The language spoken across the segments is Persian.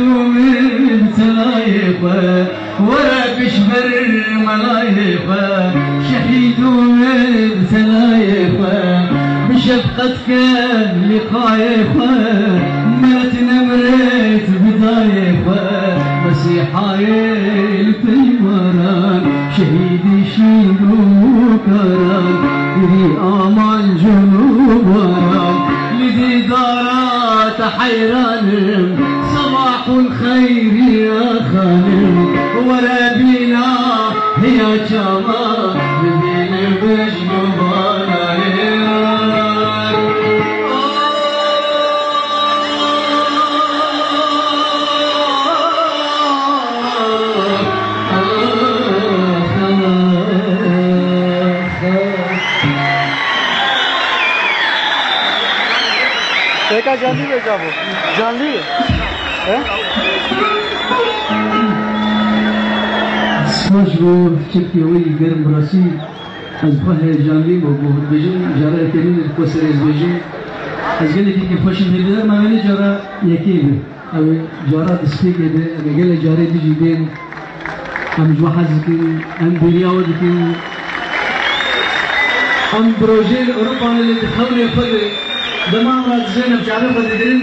من تلايفه ورا بشبر ملايفه شهيد من تلايفه بشفقتك اللي خايفه مرت نمرت بدايفه مسيحاي التيمران شهيد شيلو كران لذي آمال جنوبان لذي دارات حيران صباح الخير يا خانم ولا بينا هي جمال لذي بجنوبان का जानली में जाबो जानली है سمجو چکی وی گرم راسی از بحر جانلی و بود بجیم جاره تنین کوسر از بجیم از گلی که خوشم میده ما ولی جاره یکی به او جاره دستی که به اگه گلی جاره دیجی بین هم جوحز کن هم دنیا ود کن هم پروژه اروپا اللي تخولي خلي دمام رات زينب جاره خدیدن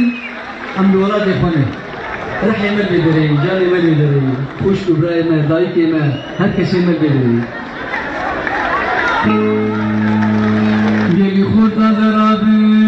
هم دورات خونه رح يمل بدري جاري مل بدري خوش كبراي ما دايكي ما هر كسي مل بدري يلي خورتا درابين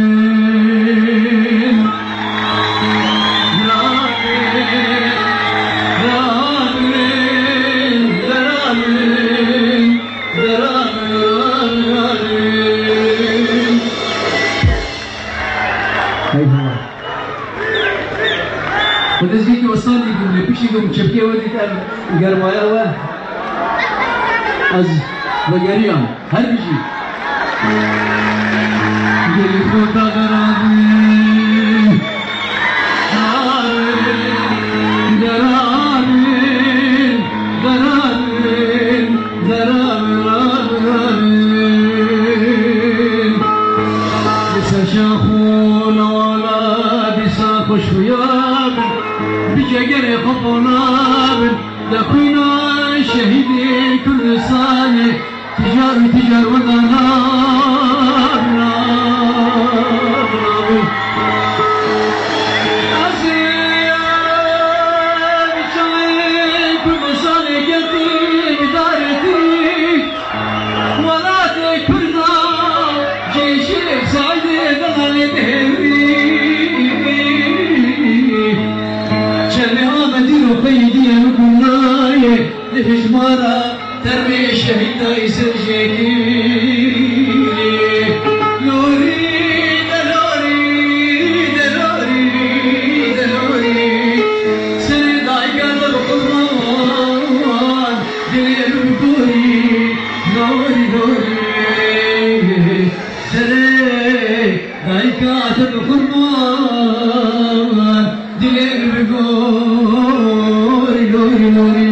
ونزيك وصلني اللي بيشيكم شبكه ودي كان قرمايا واه از بقريان هل بيجي يلي خوتا غرابي جگر خطناب لخوینا شهیدی کل ساله تجار هجمارا ترمي شهيدا يسر جيكي لوري دلوري دلوري دلوري سري دايقا بالقرآن دليل الكوري لوري لوري سري دايقا بالقرآن دليل الكوري لوري لوري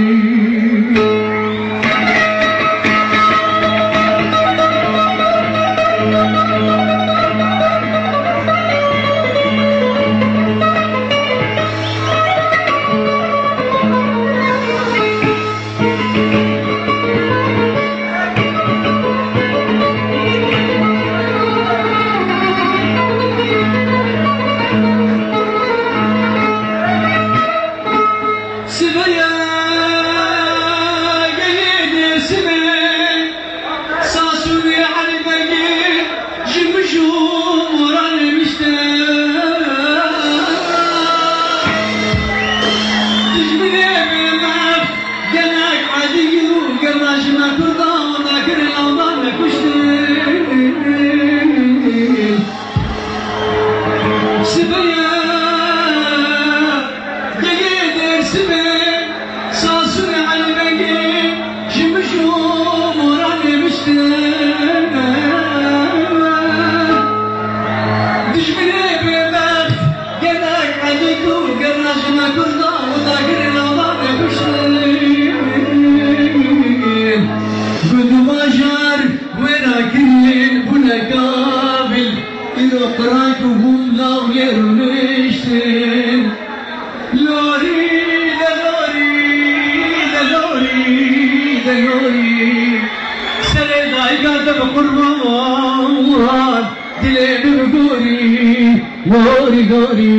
gori gori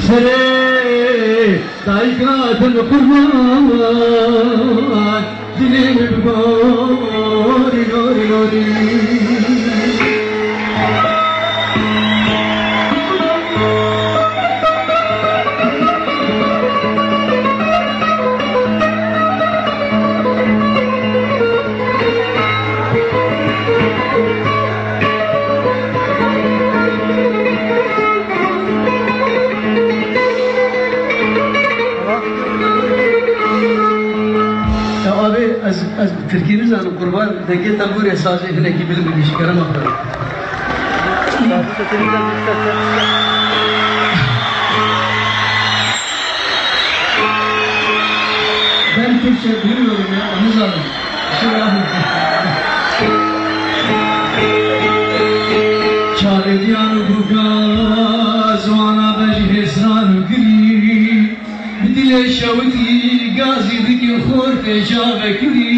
sere daikaten kurban dilim gori gori gori از ترکیه زنم قربان دنگه تنبور احساس هنه کی بلم بیش کرم آخر ben Türkçe bilmiyorum ya onu zaten çare diyan bugaz wana bej hesran gri dile şavti gazi diki khor tejab kri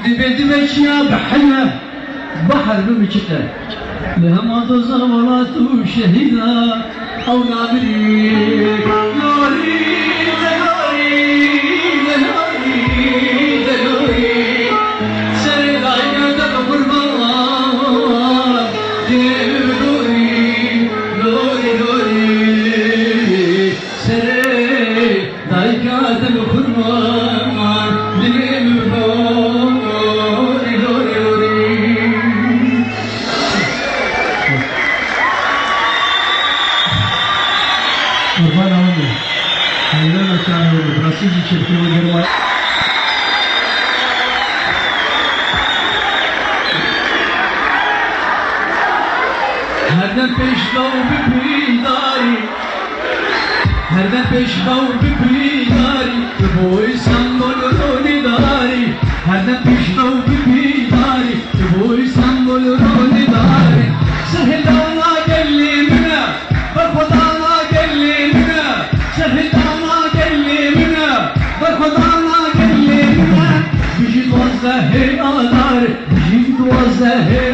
دبي يا بحنا بحر بمشكلة لها ما تزولات وشهيدة أو نابري ناري ناري ناري ناري سري دايما تكبر بار دوري نوري نوري سري دايما تكبر بار قربان عمري حيلانا كانوا براسيجي شركة وجروا هذا بيشبه ببيداري هذا بيشبه ببيداري بوي سانبول روني داري هذا بيشبه ببيداري بوي سانبول روني داري سهلانا قلي منا بخدانا قلي منا سهلانا قلي منا بخدانا قلي منا بيجي توزه هي داري بيجي توزه هي